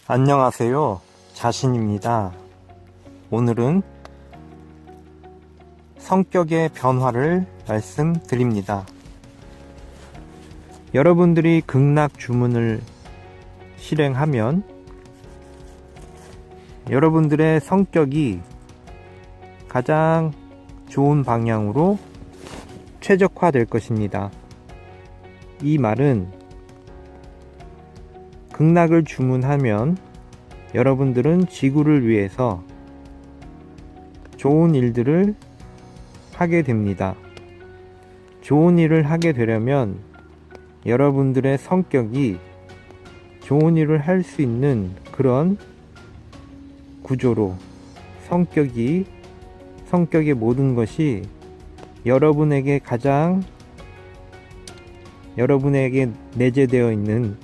안녕하세요. 자신입니다. 오늘은 성격의 변화를 말씀드립니다. 여러분들이 극락 주문을 실행하면 여러분들의 성격이 가장 좋은 방향으로 최적화될 것입니다. 이 말은 극락을 주문하면 여러분들은 지구를 위해서 좋은 일들을 하게 됩니다. 좋은 일을 하게 되려면 여러분들의 성격이 좋은 일을 할 수 있는 그런 구조로 성격의 모든 것이 여러분에게 내재되어 있는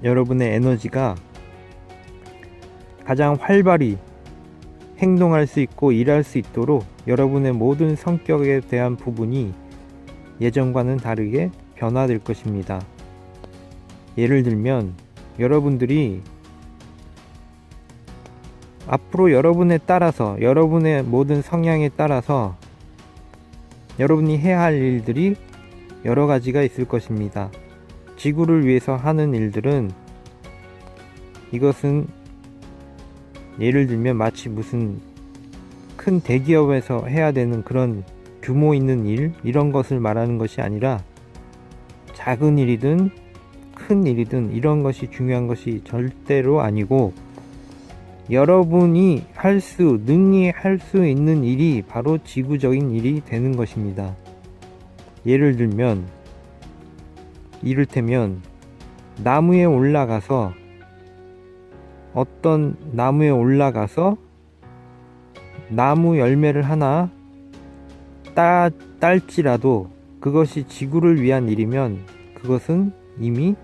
여러분의 에너지가 가장 활발히 행동할 수 있고 일할 수 있도록 여러분의 모든 성격에 대한 부분이 예전과는 다르게 변화될 것입니다. 예를 들면 여러분들이 앞으로 여러분의 모든 성향에 따라서 여러분이 해야 할 일들이 여러 가지가 있을 것입니다. 지구를 위해서 하는 일들은 이것은 예를 들면 마치 무슨 큰 대기업에서 해야 되는 그런 규모 있는 일 이런 것을 말하는 것이 아니라 작은 일이든 큰 일이든 이런 것이 중요한 것이 절대로 아니고 여러분이 능히 할 수 있는 일이 바로 지구적인 일이 되는 것입니다. 예를 들면 이를테면 나무에 올라가서 나무 열매를 하나 딸지라도 그것이 지구를 위한 일이면 그것은 이미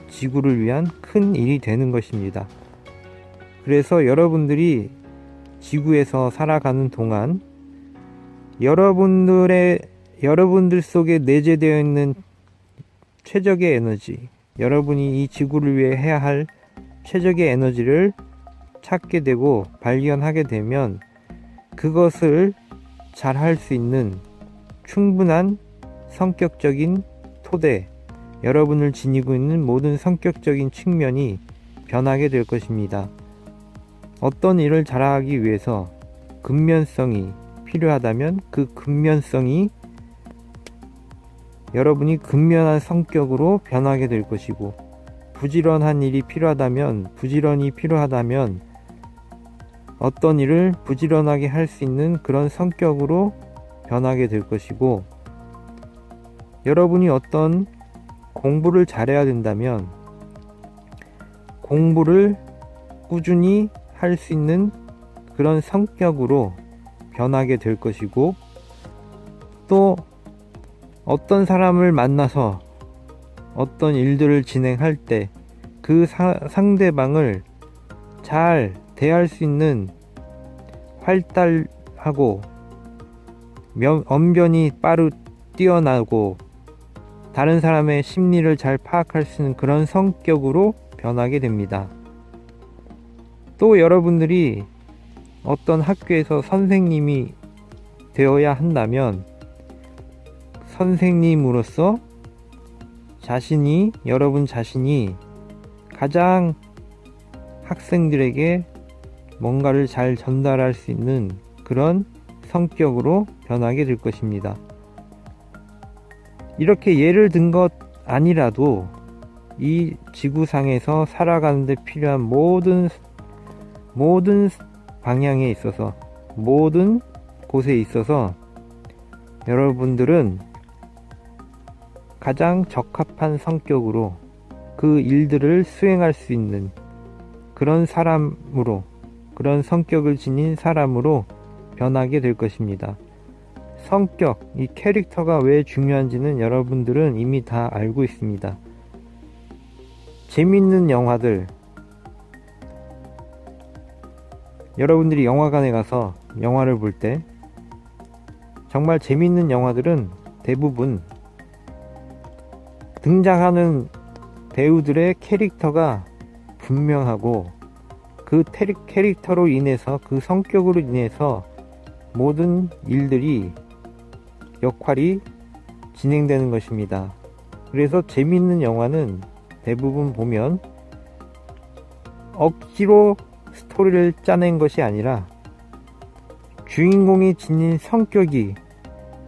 지구를 위한 큰 일이 되는 것입니다. 그래서 여러분들이 지구에서 살아가는 동안 여러분들 속에 내재되어 있는 최적의 에너지, 여러분이 이 지구를 위해 해야 할 최적의 에너지를 찾게 되고 발견하게 되면 그것을 잘 할 수 있는 충분한 성격적인 토대, 여러분을 지니고 있는 모든 성격적인 측면이 변하게 될 것입니다. 어떤 일을 잘하기 위해서 근면성이 필요하다면 그 근면성이 여러분이 근면한 성격으로 변하게 될 것이고 부지런한 일이 필요하다면 어떤 일을 부지런하게 할 수 있는 그런 성격으로 변하게 될 것이고 여러분이 어떤 공부를 잘해야 된다면 공부를 꾸준히 할 수 있는 그런 성격으로 변하게 될 것이고 또 어떤 사람을 만나서 어떤 일들을 진행할 때 그 상대방을 잘 대할 수 있는 활달하고 언변이 뛰어나고 다른 사람의 심리를 잘 파악할 수 있는 그런 성격으로 변하게 됩니다. 또 여러분들이 어떤 학교에서 선생님이 되어야 한다면 선생님으로서 여러분 자신이 가장 학생들에게 뭔가를 잘 전달할 수 있는 그런 성격으로 변하게 될 것입니다. 이렇게 예를 든 것 아니라도 이 지구상에서 살아가는 데 필요한 모든 방향에 있어서 모든 곳에 있어서 여러분들은 가장 적합한 성격으로 그 일들을 수행할 수 있는 그런 성격을 지닌 사람으로 변하게 될 것입니다. 성격, 이 캐릭터가 왜 중요한지는 여러분들은 이미 다 알고 있습니다. 재밌는 영화들, 여러분들이 영화관에 가서 영화를 볼 때 정말 재밌는 영화들은 대부분 등장하는 배우들의 캐릭터가 분명하고 그 캐릭터로 인해서, 그 성격으로 인해서 모든 일들이, 역할이 진행되는 것입니다. 그래서 재미있는 영화는 대부분 보면 억지로 스토리를 짜낸 것이 아니라 주인공이 지닌 성격이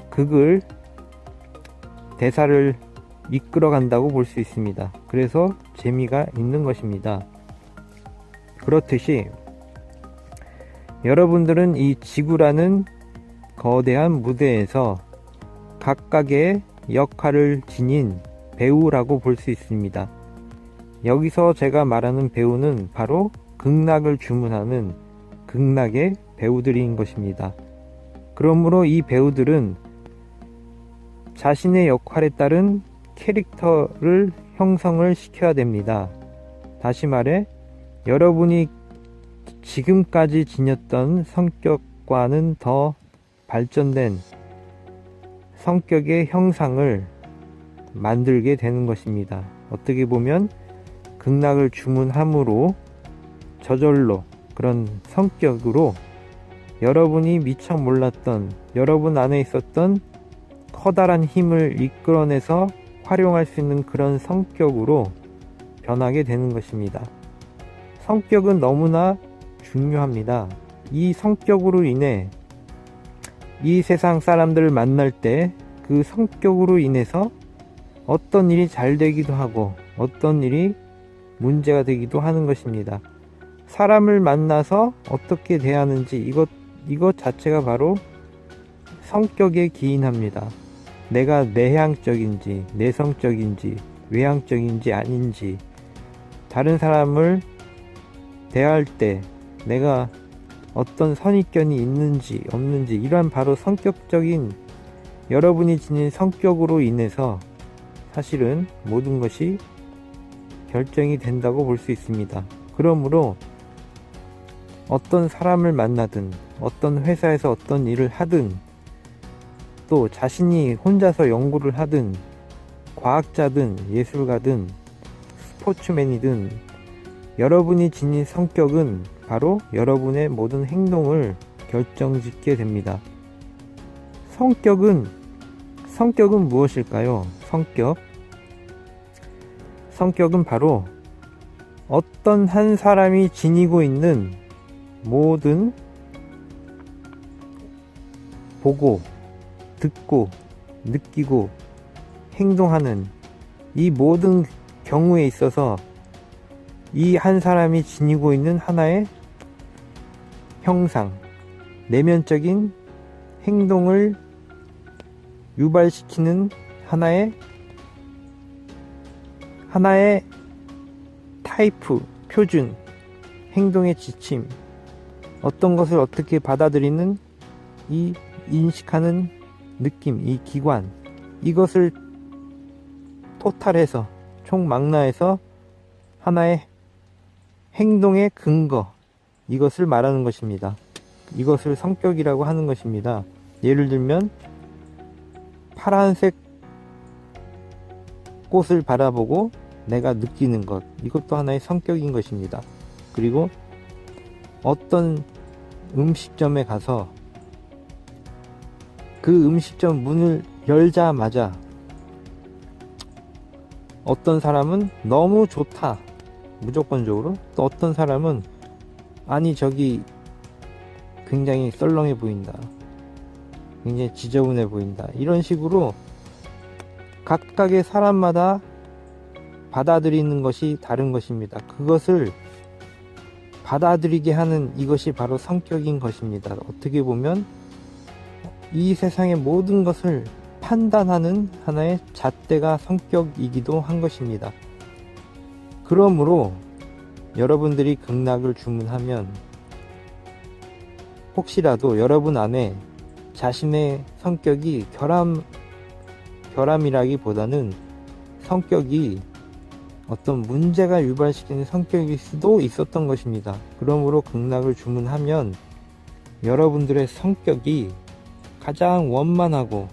그걸 대사를 이끌어 간다고 볼 수 있습니다. 그래서 재미가 있는 것입니다. 그렇듯이 여러분들은 이 지구라는 거대한 무대에서 각각의 역할을 지닌 배우라고 볼 수 있습니다. 여기서 제가 말하는 배우는 바로 극락을 주문하는 극락의 배우들인 것입니다. 그러므로 이 배우들은 자신의 역할에 따른 캐릭터를 형성을 시켜야 됩니다. 다시 말해, 여러분이 지금까지 지녔던 성격과는 더 발전된 성격의 형상을 만들게 되는 것입니다. 어떻게 보면 극락을 주문함으로 저절로 그런 성격으로 여러분이 미처 몰랐던, 여러분 안에 있었던 커다란 힘을 이끌어내서 활용할 수 있는 그런 성격으로 변하게 되는 것입니다. 성격은 너무나 중요합니다. 이 성격으로 인해 이 세상 사람들을 만날 때 그 성격으로 인해서 어떤 일이 잘 되기도 하고 어떤 일이 문제가 되기도 하는 것입니다. 사람을 만나서 어떻게 대하는지, 이것 자체가 바로 성격에 기인합니다. 내가 내향적인지 내성적인지 외향적인지 아닌지, 다른 사람을 대할 때 내가 어떤 선입견이 있는지 없는지, 이러한 바로 성격적인, 여러분이 지닌 성격으로 인해서 사실은 모든 것이 결정이 된다고 볼 수 있습니다. 그러므로 어떤 사람을 만나든 어떤 회사에서 어떤 일을 하든, 또 자신이 혼자서 연구를 하든, 과학자든 예술가든 스포츠맨이든, 여러분이 지닌 성격은 바로 여러분의 모든 행동을 결정짓게 됩니다. 성격은 무엇일까요? 성격은 바로 어떤 한 사람이 지니고 있는 모든 보고, 듣고, 느끼고, 행동하는 이 모든 경우에 있어서 이 한 사람이 지니고 있는 하나의 형상, 내면적인 행동을 유발시키는 하나의 타이프, 표준, 행동의 지침, 어떤 것을 어떻게 받아들이는 이 인식하는 느낌, 이 기관, 이것을 토탈해서, 총망라해서 하나의 행동의 근거, 이것을 말하는 것입니다. 이것을 성격이라고 하는 것입니다. 예를 들면 파란색 꽃을 바라보고 내가 느끼는 것, 이것도 하나의 성격인 것입니다. 그리고 어떤 음식점에 가서 그 음식점 문을 열자마자 어떤 사람은 너무 좋다, 무조건적으로, 또 어떤 사람은 아니 저기 굉장히 썰렁해 보인다, 굉장히 지저분해 보인다, 이런 식으로 각각의 사람마다 받아들이는 것이 다른 것입니다. 그것을 받아들이게 하는 이것이 바로 성격인 것입니다. 어떻게 보면 이 세상의 모든 것을 판단하는 하나의 잣대가 성격이기도 한 것입니다. 그러므로 여러분들이 극락을 주문하면 혹시라도 여러분 안에 자신의 성격이 결함이라기보다는 성격이 어떤 문제가 유발시키는 성격일 수도 있었던 것입니다. 그러므로 극락을 주문하면 여러분들의 성격이 가장 원만하고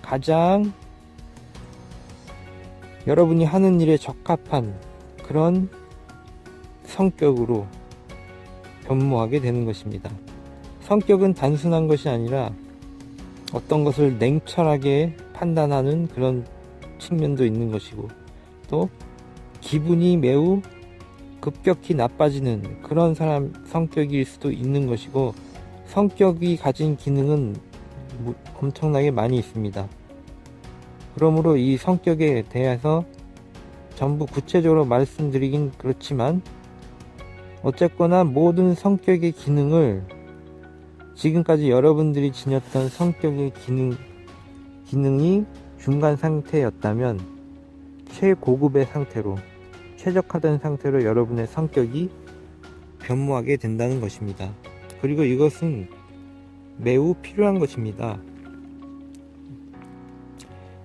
가장 여러분이 하는 일에 적합한 그런 성격으로 변모하게 되는 것입니다. 성격은 단순한 것이 아니라 어떤 것을 냉철하게 판단하는 그런 측면도 있는 것이고, 또 기분이 매우 급격히 나빠지는 그런 사람 성격일 수도 있는 것이고, 성격이 가진 기능은 엄청나게 많이 있습니다. 그러므로 이 성격에 대해서 전부 구체적으로 말씀드리긴 그렇지만, 어쨌거나 모든 성격의 기능을 지금까지 여러분들이 지녔던 성격의 기능이 중간 상태였다면 최고급의 상태로, 최적화된 상태로 여러분의 성격이 변모하게 된다는 것입니다. 그리고 이것은 매우 필요한 것입니다.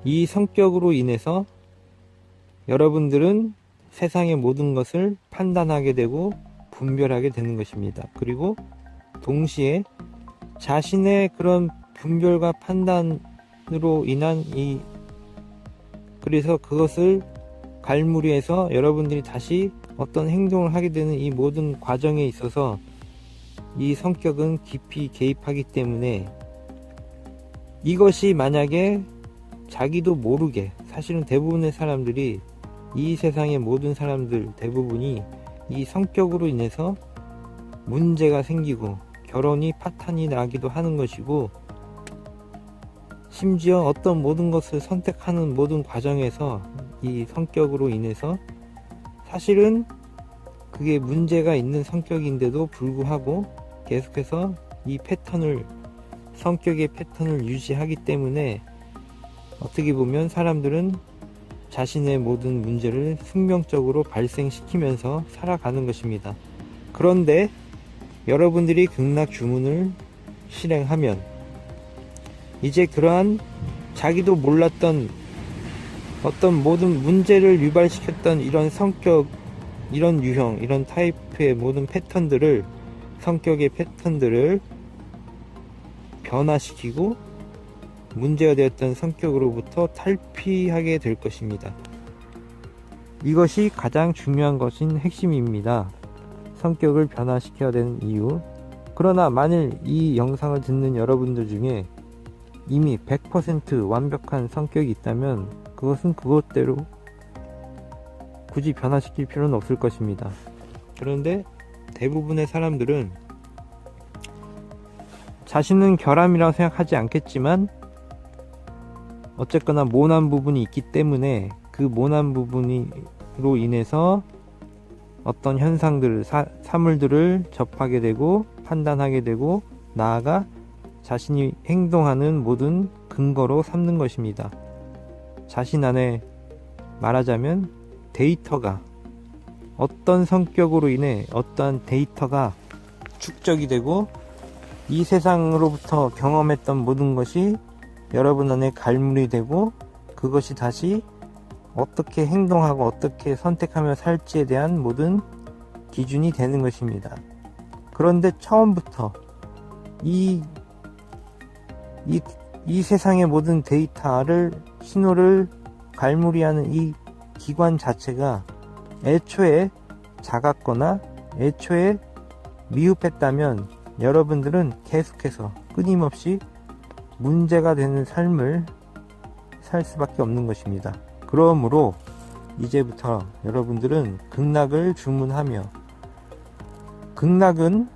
이 성격으로 인해서 여러분들은 세상의 모든 것을 판단하게 되고 분별하게 되는 것입니다. 그리고 동시에 자신의 그런 분별과 판단으로 인한 그래서 그것을 갈무리해서 여러분들이 다시 어떤 행동을 하게 되는 이 모든 과정에 있어서 이 성격은 깊이 개입하기 때문에, 이것이 만약에 자기도 모르게, 사실은 대부분의 사람들이, 이 세상의 모든 사람들 대부분이 이 성격으로 인해서 문제가 생기고 결혼이 파탄이 나기도 하는 것이고, 심지어 어떤 모든 것을 선택하는 모든 과정에서 이 성격으로 인해서 사실은 그게 문제가 있는 성격인데도 불구하고 계속해서 이 성격의 패턴을 유지하기 때문에, 어떻게 보면 사람들은 자신의 모든 문제를 숙명적으로 발생시키면서 살아가는 것입니다. 그런데 여러분들이 극락 주문을 실행하면 이제 그러한 자기도 몰랐던 어떤 모든 문제를 유발시켰던 이런 성격, 이런 유형, 이런 타입의 모든 패턴들을, 성격의 패턴들을 변화시키고 문제가 되었던 성격으로부터 탈피하게 될 것입니다. 이것이 가장 중요한 것인 핵심입니다. 성격을 변화시켜야 되는 이유. 그러나 만일 이 영상을 듣는 여러분들 중에 이미 100% 완벽한 성격이 있다면 그것은 그것대로 굳이 변화시킬 필요는 없을 것입니다. 그런데 대부분의 사람들은 자신은 결함이라고 생각하지 않겠지만 어쨌거나 모난 부분이 있기 때문에 그 모난 부분으로 인해서 어떤 현상들을, 사물들을 접하게 되고 판단하게 되고, 나아가 자신이 행동하는 모든 근거로 삼는 것입니다. 자신 안에 말하자면 데이터가, 어떤 성격으로 인해 어떠한 데이터가 축적이 되고, 이 세상으로부터 경험했던 모든 것이 여러분 안에 갈무리 되고, 그것이 다시 어떻게 행동하고 어떻게 선택하며 살지에 대한 모든 기준이 되는 것입니다. 그런데 처음부터 이 세상의 모든 데이터를, 신호를 갈무리하는 이 기관 자체가 애초에 작았거나 애초에 미흡했다면 여러분들은 계속해서 끊임없이 문제가 되는 삶을 살 수밖에 없는 것입니다. 그러므로 이제부터 여러분들은 극락을 주문하며, 극락은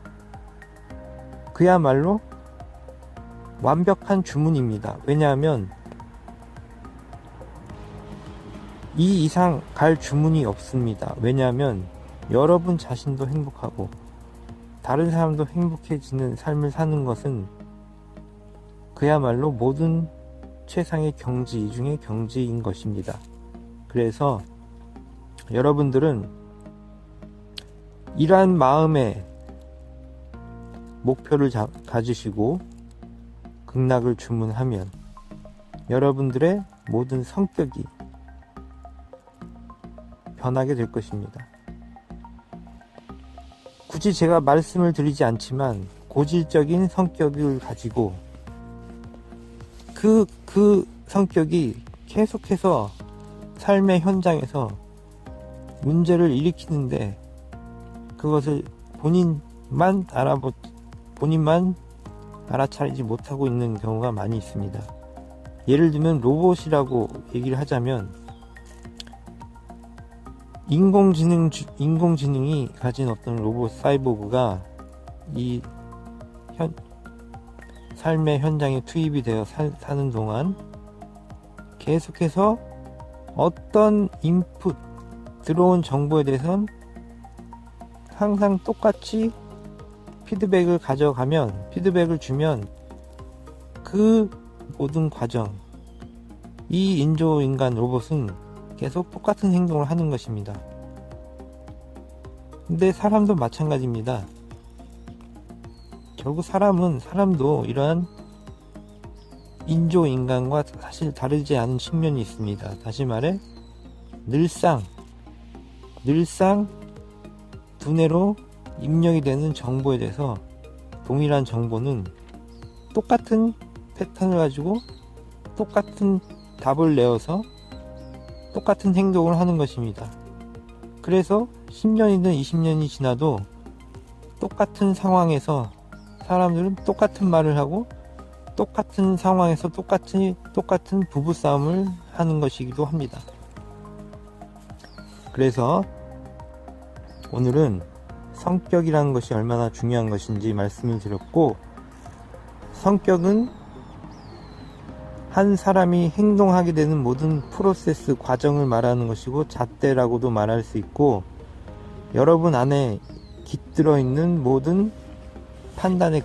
그야말로 완벽한 주문입니다. 왜냐하면 이 이상 갈 주문이 없습니다. 왜냐하면 여러분 자신도 행복하고 다른 사람도 행복해지는 삶을 사는 것은 그야말로 모든 최상의 경지 중에 경지인 것입니다. 그래서 여러분들은 이러한 마음의 목표를 가지시고 극락을 주문하면 여러분들의 모든 성격이 변하게 될 것입니다. 굳이 제가 말씀을 드리지 않지만 고질적인 성격을 가지고 그 성격이 계속해서 삶의 현장에서 문제를 일으키는데 그것을 본인만 알아차리지 못하고 있는 경우가 많이 있습니다. 예를 들면 로봇이라고 얘기를 하자면 인공지능이 가진 어떤 로봇 사이보그가 이 삶의 현장에 투입이 되어 사는 동안 계속해서 어떤 인풋 들어온 정보에 대해서는 항상 똑같이 피드백을 주면 그 모든 과정, 이 인조인간 로봇은 계속 똑같은 행동을 하는 것입니다. 근데 사람도 마찬가지입니다. 결국 사람도 이러한 인조인간과 사실 다르지 않은 측면이 있습니다. 다시 말해 늘상 두뇌로 입력이 되는 정보에 대해서 동일한 정보는 똑같은 패턴을 가지고 똑같은 답을 내어서 똑같은 행동을 하는 것입니다. 그래서 10년이든 20년이 지나도 똑같은 상황에서 사람들은 똑같은 말을 하고 똑같은 상황에서 똑같은 부부싸움을 하는 것이기도 합니다. 그래서 오늘은 성격이라는 것이 얼마나 중요한 것인지 말씀을 드렸고, 성격은 한 사람이 행동하게 되는 모든 프로세스 과정을 말하는 것이고 잣대라고도 말할 수 있고, 여러분 안에 깃들어 있는 모든 판단의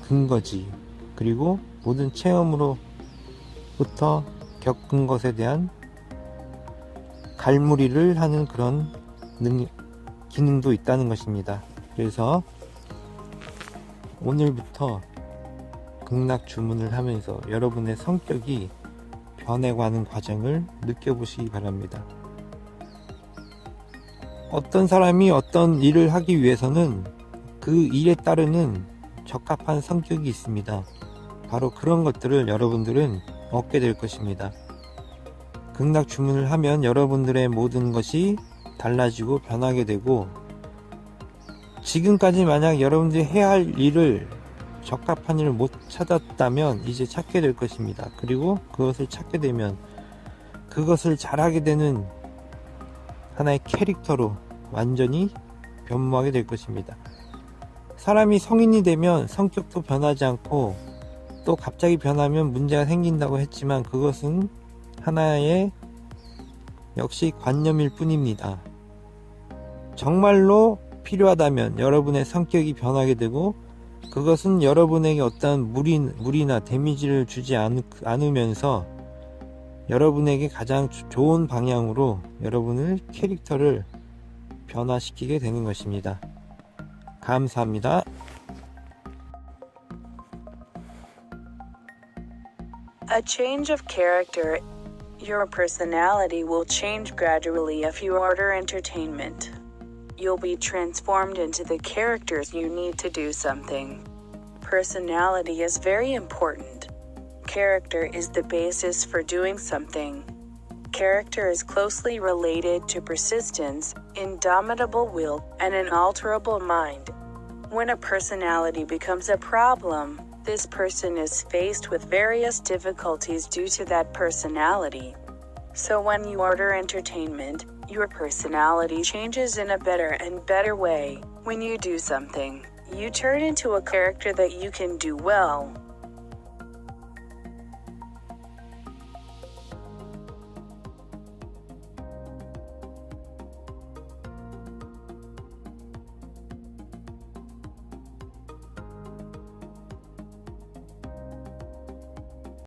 근거지. 그리고 모든 체험으로부터 겪은 것에 대한 갈무리를 하는 그런 기능도 있다는 것입니다. 그래서 오늘부터 극락 주문을 하면서 여러분의 성격이 변해가는 과정을 느껴보시기 바랍니다. 어떤 사람이 어떤 일을 하기 위해서는 그 일에 따르는 적합한 성격이 있습니다. 바로 그런 것들을 여러분들은 얻게 될 것입니다. 극락 주문을 하면 여러분들의 모든 것이 달라지고 변하게 되고, 지금까지 만약 여러분들이 해야 할 일을 적합한 일을 못 찾았다면 이제 찾게 될 것입니다. 그리고 그것을 찾게 되면 그것을 잘하게 되는 하나의 캐릭터로 완전히 변모하게 될 것입니다. 사람이 성인이 되면 성격도 변하지 않고 또 갑자기 변하면 문제가 생긴다고 했지만 그것은 하나의 역시 관념일 뿐입니다. 정말로 필요하다면 여러분의 성격이 변하게 되고, 그것은 여러분에게 어떠한 무리나 데미지를 주지 않으면서 여러분에게 가장 좋은 방향으로 여러분의 캐릭터를 변화시키게 되는 것입니다. 감사합니다. A change of character. Your personality will change gradually if you order entertainment. You'll be transformed into the characters you need to do something. Personality is very important. Character is the basis for doing something. Character is closely related to persistence, indomitable will, and an unalterable mind. When a personality becomes a problem, this person is faced with various difficulties due to that personality. So when you order entertainment, your personality changes in a better and better way. When you do something, you turn into a character that you can do well.